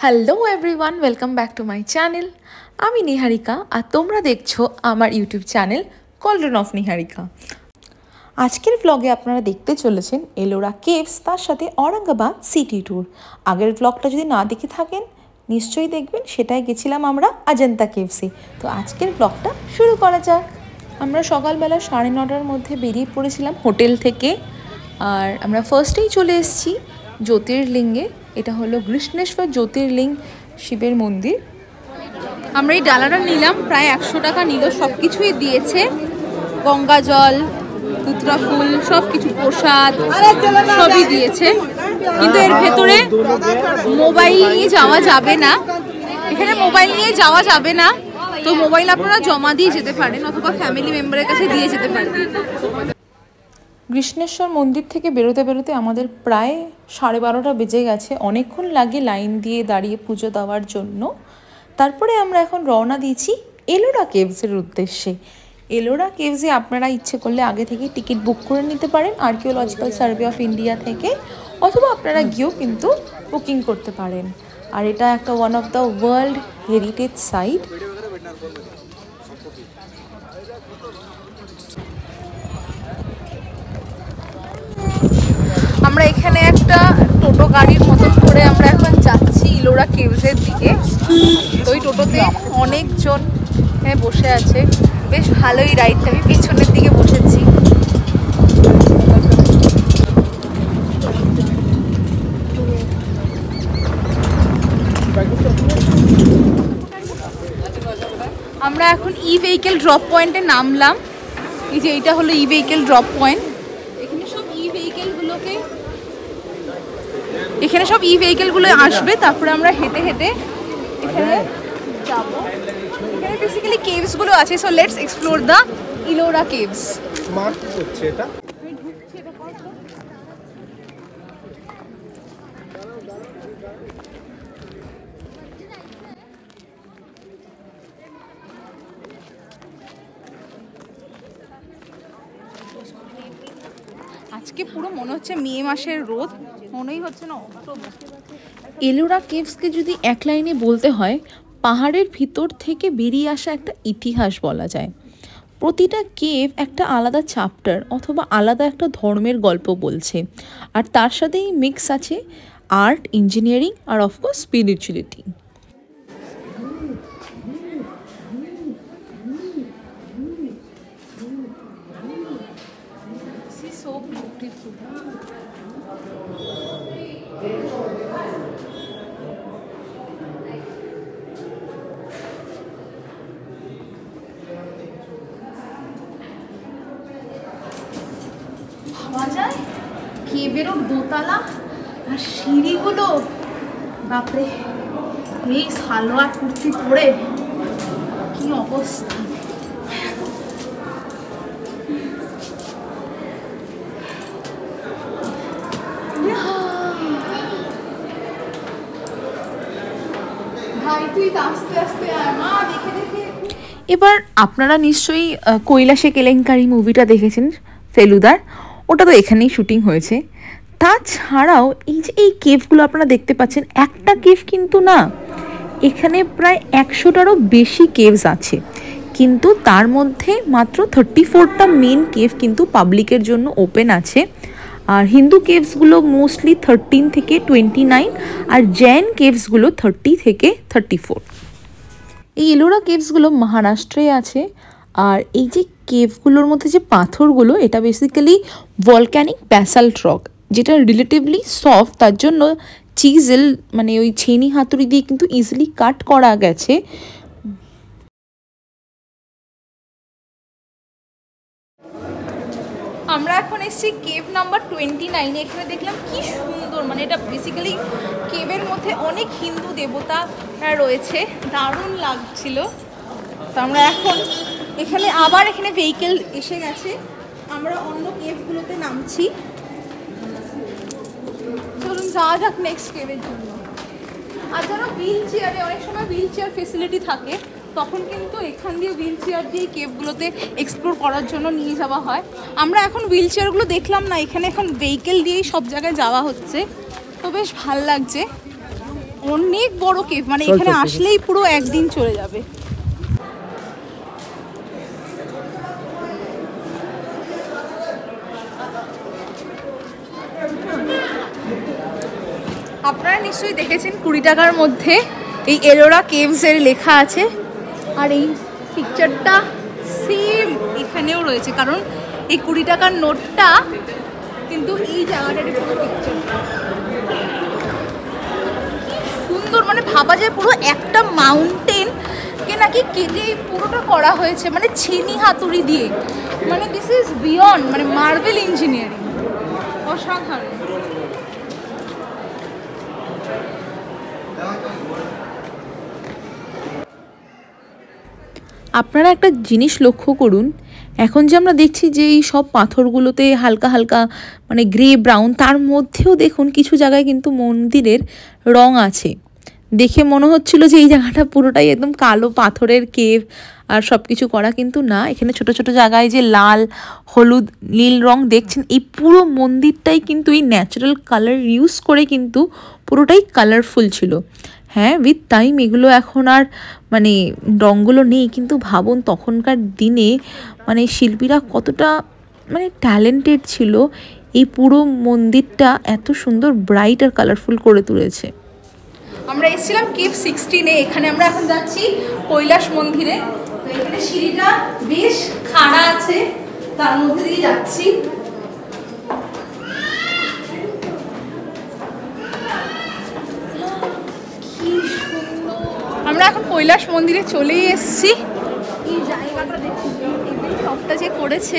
Hello everyone, welcome back to my channel. আমি নিহারিকা আর তোমরা দেখছো আমার ইউটিউব চ্যানেল কল্ডন অফ নিহারিকা। আজকের ব্লগে আপনারা দেখতে চলেছেন এলোরা কেভস, তার সাথে ঔরঙ্গাবাদ সিটি ট্যুর। আগের ব্লগটা যদি না দেখে থাকেন নিশ্চয়ই দেখবেন, সেটাই গেছিলাম আমরা অজন্তা কেভসে। তো আজকের ব্লগটা শুরু করা যাক। আমরা সকালবেলা 9:30টার মধ্যে বেরিয়ে পড়েছিলাম হোটেল থেকে, আর আমরা ফার্স্টেই চলে এসেছি জ্যোতির্লিঙ্গে। এটা হলো কৃষ্ণেশ্বর জ্যোতির্লিঙ্গ শিবের মন্দির। আমরা এই ডালাটা নিলাম, প্রায় 100 টাকা নিল, সব কিছুই দিয়েছে, গঙ্গা জল, পুত্রা ফুল, সব কিছু, প্রসাদ সবই দিয়েছে। কিন্তু এর ভেতরে মোবাইল নিয়ে যাওয়া যাবে না, এখানে মোবাইল নিয়ে যাওয়া যাবে না। তো মোবাইল আপনারা জমা দিয়ে যেতে পারেন অথবা ফ্যামিলি মেম্বারের কাছে দিয়ে যেতে পারেন। কৃষ্ণেশ্বর মন্দির থেকে বেরোতে বেরোতে আমাদের প্রায় 12:30 বেজে গেছে। অনেকক্ষণ লাগে লাইন দিয়ে দাঁড়িয়ে পুজো দেওয়ার জন্য। তারপরে আমরা এখন রওনা দিয়েছি এলোরা কেভসের উদ্দেশ্যে। এলোরা কেভসে আপনারা ইচ্ছে করলে আগে থেকে টিকিট বুক করে নিতে পারেন আর্কিওলজিক্যাল সার্ভে অফ ইন্ডিয়া থেকে, অথবা আপনারা গিয়েও কিন্তু বুকিং করতে পারেন। আর এটা একটা one of the world heritage site. আমরা এখানে একটা টোটো গাড়ির মতন করে আমরা এখন যাচ্ছি এলোরা কেভসের দিকে। তো ওই টোটোতে অনেকজন বসে আছে, বেশ ভালোই রাইডটা। আমি পেছনের দিকে বসেছি। আমরা এখন ই ভেহিকেল ড্রপ পয়েন্টে নামলাম। এই যে এইটা হলো ই ভেহিকেল ড্রপ পয়েন্ট। এখানে সব ই ভেহিকেলগুলো আসবে, তারপরে আমরা হেঁটে হেঁটে এখানে যাবো। এখানে বেসিক্যালি কেভসগুলো আছে। So let's explore the Ellora caves. আজকে পুরো মনে হচ্ছে মে মাসের রোদ, মনেই হচ্ছে না অক্টোবর। এলোরা কেভসকে যদি এক লাইনে বলতে হয়, পাহাড়ের ভিতর থেকে বেরিয়ে আসা একটা ইতিহাস বলা যায়। প্রতিটা কেভ একটা আলাদা চ্যাপ্টার অথবা আলাদা একটা ধর্মের গল্প বলছে, আর তার সাথেই মিক্স আছে আর্ট, ইঞ্জিনিয়ারিং আর অফকোর্স স্পিরিচুয়ালিটি। কেভেরও দোতলা আর সিঁড়িগুলো, বাপরে, এই সালোয়ার কুর্তি পরে কি অবস্থা। এবার আপনারা নিশ্চয়ই কৈলাসে কেলেঙ্কারি মুভিটা দেখেছেন, ফেলুদার। ওটা তো এখানেই শুটিং হয়েছে। তাছাড়াও এই যে এই কেভগুলো আপনারা দেখতে পাচ্ছেন, একটা কেভ কিন্তু না, এখানে প্রায় 100টারও বেশি কেভস আছে। কিন্তু তার মধ্যে মাত্র 34টা মেন কেভ কিন্তু পাবলিকের জন্য ওপেন আছে। আর হিন্দু কেভসগুলো মোস্টলি 13 থেকে 29, আর জৈন কেভসগুলো 30 থেকে 34। এই এলোরা কেভসগুলো মহারাষ্ট্রে আছে। আর এই যে কেভগুলোর মধ্যে যে পাথরগুলো, এটা বেসিক্যালি ভলক্যানিক ব্যাসাল্ট রক, যেটা রিলেটিভলি সফট, তার জন্য চিজেল মানে ওই ছেনি হাতুড়ি দিয়ে কিন্তু ইজিলি কাট করা গেছে। আমরা এখন এসেছি কেভ নাম্বার 29। এখানে দেখলাম কি সুন্দর, মানে এটা বেসিক্যালি কেভের মধ্যে অনেক হিন্দু দেবতা রয়েছে, দারুণ লাগছিল। তো আমরা এখন এখানে ভেহিকেল এসে গেছে, আমরা অন্য কেভগুলোতে নামছি। চলুন যাওয়া যাক নেক্সট কেভের জন্য। আর যেন হুইল চেয়ারে, অনেক সময় হুইল চেয়ার ফেসিলিটি থাকে, তখন কিন্তু এখান দিয়ে হুইল চেয়ার দিয়ে কেভগুলোতে এক্সপ্লোর করার জন্য নিয়ে যাওয়া হয়। আমরা এখন হুইল চেয়ারগুলো দেখলাম না, এখানে এখন ভেহিকেল দিয়েই সব জায়গায় যাওয়া হচ্ছে। তো বেশ ভাল লাগছে। অনেক বড় কেভ, মানে এখানে আসলেই পুরো একদিন চলে যাবে। আপনারা নিশ্চয়ই দেখেছেন 20 টাকার মধ্যে এই এলোরা কেভস এর লেখা আছে, আর এই পিকচারটা সেম এখানেও রয়েছে, কারণ এই 20 টাকার নোটটা কিন্তু এই জায়গাটারই পুরো পিকচার। সুন্দর, মানে ভাবা যায় পুরো একটা মাউন্টেন কে নাকি কেটে পুরোটা করা হয়েছে, মানে ছিনি হাতুড়ি দিয়ে। মানে দিস ইজ বিয়ন্ড, মানে মার্বেল ইঞ্জিনিয়ারিং, অসাধারণ। আপনারা একটা জিনিস লক্ষ্য করুন, এখন যে আমরা দেখছি যে এই সব পাথরগুলোতে হালকা হালকা মানে গ্রে ব্রাউন, তার মধ্যেও দেখুন কিছু জায়গায় কিন্তু মন্দিরের রং আছে। দেখে মনে হচ্ছিল যে এই জায়গাটা পুরোটাই একদম কালো পাথরের কেভ আর সব কিছু করা, কিন্তু না, এখানে ছোট ছোট জায়গায় যে লাল হলুদ নীল রং দেখছেন, এই পুরো মন্দিরটাই কিন্তু এই ন্যাচারাল কালার ইউজ করে কিন্তু পুরোটাই কালারফুল ছিল। হ্যাঁ, উইথ টাইম এগুলো এখন আর মানে রঙগুলো নেই, কিন্তু ভাবুন তখনকার দিনে মানে শিল্পীরা কতটা মানে ট্যালেন্টেড ছিল, এই পুরো মন্দিরটা এত সুন্দর ব্রাইট আর কালারফুল করে তুলেছে। আমরা এসেছিলাম কেভ 16-এ, এখানে আমরা এখন যাচ্ছি কৈলাস মন্দিরে। তো এখানে সিঁড়িটা বেশ খাড়া আছে, তার মধ্যে দিয়ে যাচ্ছি। আমরা এখন কৈলাস মন্দিরে চলেই এসেছি। এই জায়গাটা দেখুন, টেবিল টপটা যে করেছে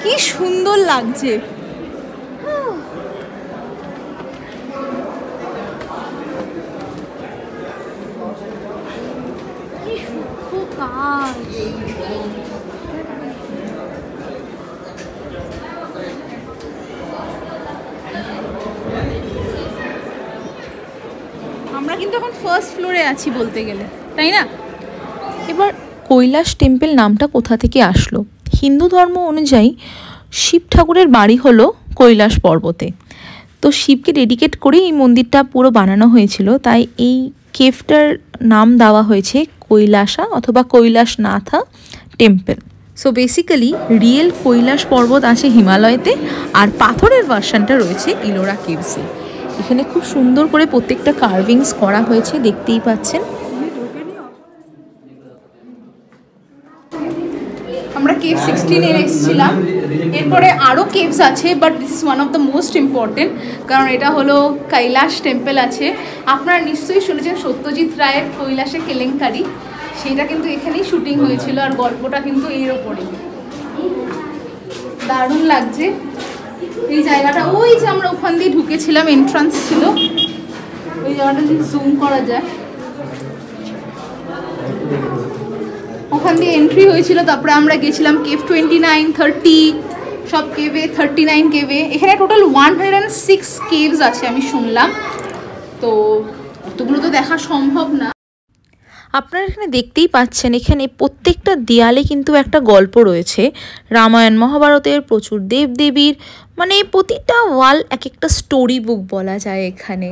কি সুন্দর লাগছে। কি সূক্ষ্ম কাজ। আমরা কিন্তু এখন ফার্স্ট ফ্লোরে আছি বলতে গেলে, তাই না? এবার কৈলাস টেম্পল নামটা কোথা থেকে আসলো? হিন্দু ধর্ম অনুযায়ী শিব ঠাকুরের বাড়ি হলো কৈলাস পর্বতে, তো শিবকে ডেডিকেট করে এই মন্দিরটা পুরো বানানো হয়েছিল, তাই এই কেভটার নাম দেওয়া হয়েছে কৈলাসা অথবা Kailasanatha temple. So basically real Kailash পর্বত আছে হিমালয়তে, আর পাথরের ভার্সনটা রয়েছে ইলোরা কেভসে। এখানে খুব সুন্দর করে প্রত্যেকটা কার্ভিংস করা হয়েছে, দেখতেই পাচ্ছেন। আমরা কেভ 16-এ এসেছিলাম, এরপরে আরও কেভস আছে, but this is one of the most important, কারণ এটা হলো কৈলাস টেম্পল আছে। আপনারা নিশ্চয়ই শুনেছেন সত্যজিৎ রায়ের কৈলাসে কেলেঙ্কারি, সেটা কিন্তু এখানেই শুটিং হয়েছিল, আর গল্পটা কিন্তু এর ওপরে। দারুণ লাগছে এই জায়গাটা। ওই যে আমরা ওখান দিয়ে ঢুকেছিলাম, এন্ট্রান্স ছিল, ওই জায়গাটা যদি জুম করা যায়, ওখান দিয়ে এন্ট্রি হয়েছিল। তারপরে আমরা গেছিলাম কেভ 29, 30, সব কেভে 39 কেভে। এখানে টোটাল 106 কেভস আছে আমি শুনলাম, তো অতগুলো তো দেখা সম্ভব না। আপনারা এখানে দেখতেই পাচ্ছেন, এখানে প্রত্যেকটা দেয়ালে কিন্তু একটা গল্প রয়েছে, রামায়ণ মহাভারতের, প্রচুর দেবদেবীর, মানে প্রতিটা ওয়াল এক একটা স্টোরি বুক বলা যায় এখানে।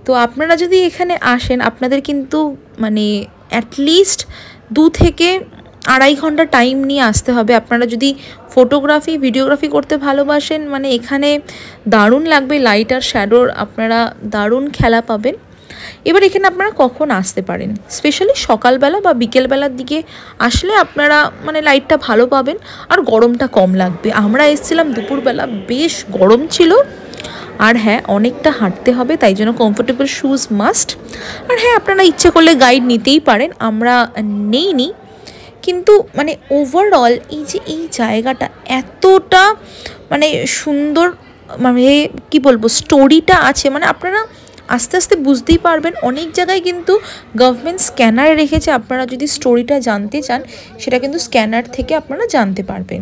তো আপনারা যদি এখানে আসেন, আপনাদের কিন্তু মানে অ্যাটলিস্ট 2 থেকে 2.5 ঘন্টা টাইম নিয়ে আসতে হবে। আপনারা যদি ফটোগ্রাফি ভিডিওগ্রাফি করতে ভালোবাসেন, মানে এখানে দারুণ লাগবে, লাইট আর শ্যাডোর আপনারা দারুণ খেলা পাবেন। এবার এখানে আপনারা কখন আসতে পারেন, স্পেশালি সকালবেলা বা বিকেলবেলার দিকে আসলে আপনারা মানে লাইটটা ভালো পাবেন আর গরমটা কম লাগবে। আমরা এসেছিলাম দুপুরবেলা, বেশ গরম ছিল, আর হ্যাঁ অনেকটা হাঁটতে হবে, তাই জন্য কমফোর্টেবল শ্যুজ মাস্ট। আর হ্যাঁ, আপনারা ইচ্ছে করলে গাইড নিতেই পারেন, আমরা নেইনি। কিন্তু মানে ওভারঅল এই যে এই জায়গাটা এতটা মানে সুন্দর, মানে কি বলবো, স্টোরিটা আছে, মানে আপনারা আস্তে আস্তে বুঝতেই পারবেন। অনেক জায়গায় কিন্তু গভর্নমেন্ট স্ক্যানার রেখেছে, আপনারা যদি স্টোরিটা জানতে চান সেটা কিন্তু স্ক্যানার থেকে আপনারা জানতে পারবেন।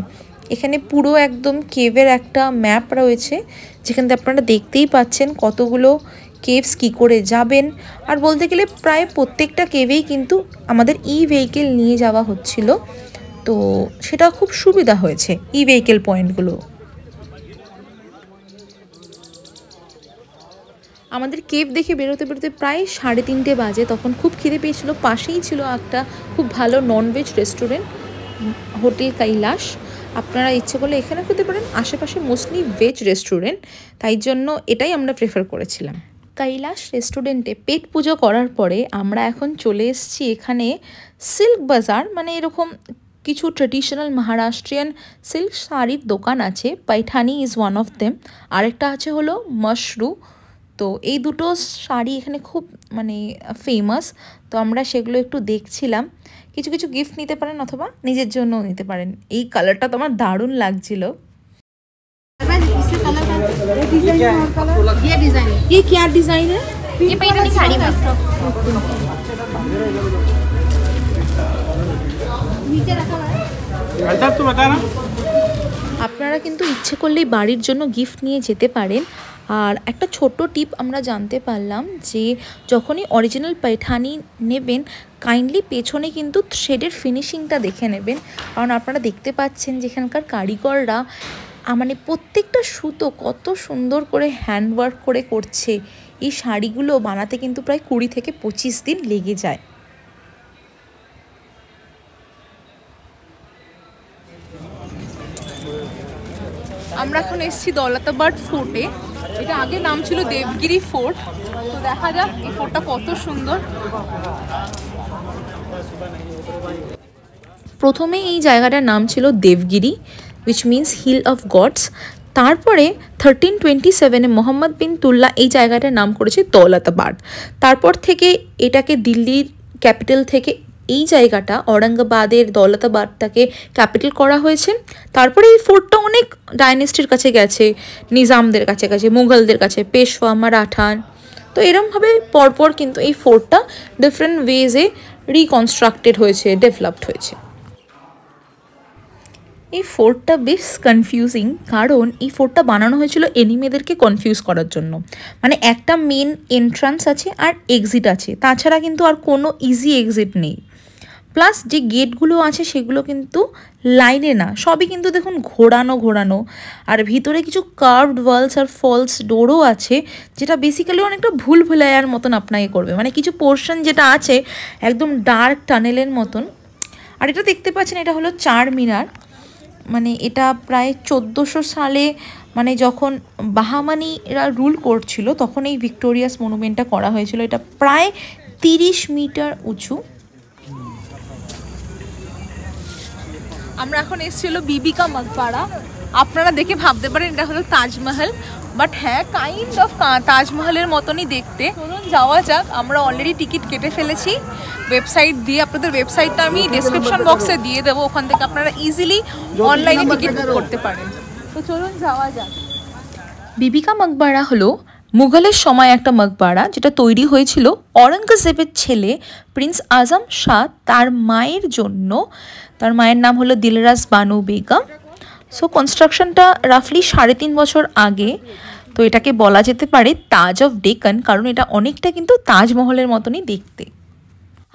এখানে পুরো একদম কেভের একটা ম্যাপ রয়েছে, যেখানে আপনারা দেখতেই পাচ্ছেন কতগুলো কেভস কী করে যাবেন। আর বলতে গেলে প্রায় প্রত্যেকটা কেভেই কিন্তু আমাদের ভেহিকেল নিয়ে যাওয়া হচ্ছিল, তো সেটা খুব সুবিধা হয়েছে ভেহিকেল পয়েন্টগুলো। আমাদের কেভ দেখে বেরোতে বেরোতে প্রায় 3:30 বাজে। তখন খুব খিদে পেয়েছিল। পাশেই ছিল একটা খুব ভালো ননভেজ রেস্টুরেন্ট, হোটেল কৈলাস। আপনারা ইচ্ছে করলে এখানে খেতে পারেন। আশেপাশে মোস্টলি ভেজ রেস্টুরেন্ট, তাই জন্য এটাই আমরা প্রেফার করেছিলাম। কৈলাস রেস্টুরেন্টে পেট পুজো করার পরে আমরা এখন চলে এসেছি এখানে সিল্ক বাজার, মানে এরকম কিছু ট্রেডিশনাল মহারাষ্ট্রিয়ান সিল্ক শাড়ির দোকান আছে। Paithani is one of them, আরেকটা আছে হলো মশরু। তো এই দুটো শাড়ি এখানে খুব মানে ফেমাস। তো আমরা সেগুলো একটু দেখছিলাম। কিছু কিছু গিফট নিতে পারেন অথবা নিজের জন্যও নিতে পারেন। এই কালারটা তো আমার দারুণ লাগছিল। ये क्या डिजाइन है? ये पैठणी साड़ी में नीचे रखा हुआ है। तो बता ना। আপনারা কিন্তু ইচ্ছে করলেই বাড়ির জন্য গিফট নিয়ে যেতে পারেন। আর একটা ছোট্ট টিপ আমরা জানতে পারলাম যে যখনই অরিজিনাল পাইঠানি নেবেন, কাইন্ডলি পেছনে কিন্তু থ্রেডের ফিনিশিংটা দেখে নেবেন। কারণ আপনারা দেখতে পাচ্ছেন যেখানকার কারিগররা মানে প্রত্যেকটা সুতো কত সুন্দর করে হ্যান্ডওয়ার্ক করে করছে। এই শাড়িগুলো বানাতে কিন্তু প্রায় 20 থেকে 25 দিন লেগে যায়। আমরা এখন এসেছি দৌলতাবাদ ফোর্টে। এটা আগে নাম ছিল দেবগিরি ফোর্ট। তো দেখা যাক এই ফোর্টটা কত সুন্দর। প্রথমে এই জায়গাটার নাম ছিল Devagiri, which means hill of gods. তারপরে 1327-এ মোহাম্মদ বিন তুল্লা এই জায়গাটার নাম করেছে দৌলতাবাদ। তারপর থেকে এটাকে দিল্লির ক্যাপিটাল থেকে এই জায়গাটা ঔরঙ্গাবাদের দৌলতাবাদটাকে ক্যাপিটাল করা হয়েছে। তারপরে এই ফোর্টটা অনেক ডাইনেস্টির কাছে গেছে, নিজামদের কাছে গেছে, মুঘলদের কাছে, পেশওয়া, মারাঠান। তো এরমভাবে পরপর কিন্তু এই ফোর্টটা ডিফারেন্ট ওয়েজে রিকনস্ট্রাক্টেড হয়েছে, ডেভেলপড হয়েছে। এই ফোর্টটা বেশ কনফিউজিং, কারণ এই ফোর্টটা বানানো হয়েছিল এনিমেদেরকে কনফিউজ করার জন্য। মানে একটা মেন এন্ট্রান্স আছে আর এক্সিট আছে, তাছাড়া কিন্তু আর কোনো ইজি এক্সিট নেই। প্লাস যে গেটগুলো আছে সেগুলো কিন্তু লাইনে না, সবই কিন্তু দেখুন ঘোরানো ঘোরানো। আর ভিতরে কিছু কার্ভড ওয়ালস আর ফলস ডোরও আছে, যেটা বেসিক্যালি অনেকটা ভুল ভুলাইয়ার মতন আপনাকে করবে। মানে কিছু পোর্শন যেটা আছে একদম ডার্ক টানেলের মতন। আর এটা দেখতে পাচ্ছেন, এটা হলো 4 মিনার। মানে এটা প্রায় 1400 সালে, মানে যখন বাহামানিরা রুল করছিল, তখন এই ভিক্টোরিয়াস মনুমেন্টটা করা হয়েছিল। এটা প্রায় 30 মিটার উঁচু। আমরা এখন এসেছিল বিবিকা মকবারা। আপনারা দেখে ভাবতে পারেন এটা হলো তাজমহল, বাট হ্যাঁ কাইন্ড অফ তাজমহলের মতনই দেখতে। চলুন যাওয়া যাক। আমরা অলরেডি টিকিট কেটে ফেলেছি ওয়েবসাইট দিয়ে। আপনাদের ওয়েবসাইটটা আমি ডেসক্রিপশন বক্সে দিয়ে দেবো, ওখান থেকে আপনারা ইজিলি অনলাইনে টিকিট বুক করতে পারেন। তো চলুন যাওয়া যাক। বিবিকা মকবারা হলো মুঘলের সময় একটা মকবারা, যেটা তৈরি হয়েছিল ঔরঙ্গজেবের ছেলে প্রিন্স আজম শাহ তার মায়ের জন্য। তার মায়ের নাম হলো দিলরাজ বানু বেগম। সো কনস্ট্রাকশনটা রাফলি 3.5 বছর আগে। তো এটাকে বলা যেতে পারে তাজ অফ ডেকান, কারণ এটা অনেকটা কিন্তু তাজমহলের মতনই দেখতে।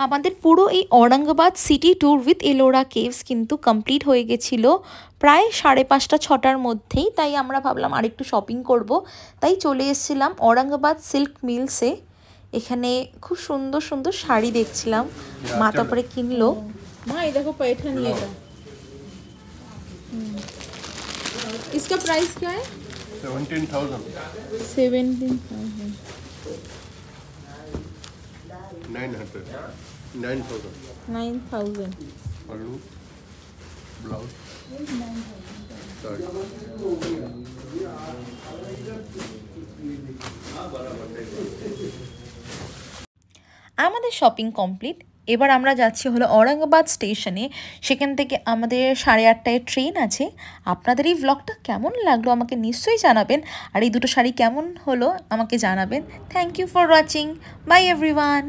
আমাদের পুরো এই Aurangabad city tour with Ellora caves কিন্তু কমপ্লিট হয়ে গেছিলো প্রায় 5:30-6টার মধ্যেই। তাই আমরা ভাবলাম আরেকটু শপিং করব, তাই চলে এসেছিলাম ঔরঙ্গাবাদ সিল্ক মিলসে। এখানে খুব সুন্দর সুন্দর শাড়ি দেখছিলাম, মা তারপরে কিনলো। ভাই দেখো पैठनी है এটা। इसका प्राइस क्या है? 17,000 17,000 9,000 पल्लू ब्लाउज আমাদের শপিং কমপ্লিট। এবার আমরা যাচ্ছি হলো ঔরঙ্গাবাদ স্টেশনে। সেখান থেকে আমাদের 8:30টায় ট্রেন আছে। আপনাদের এই ব্লগটা কেমন লাগলো আমাকে নিশ্চয়ই জানাবেন, আর এই দুটো শাড়ি কেমন হলো আমাকে জানাবেন। Thank you for watching. Bye everyone.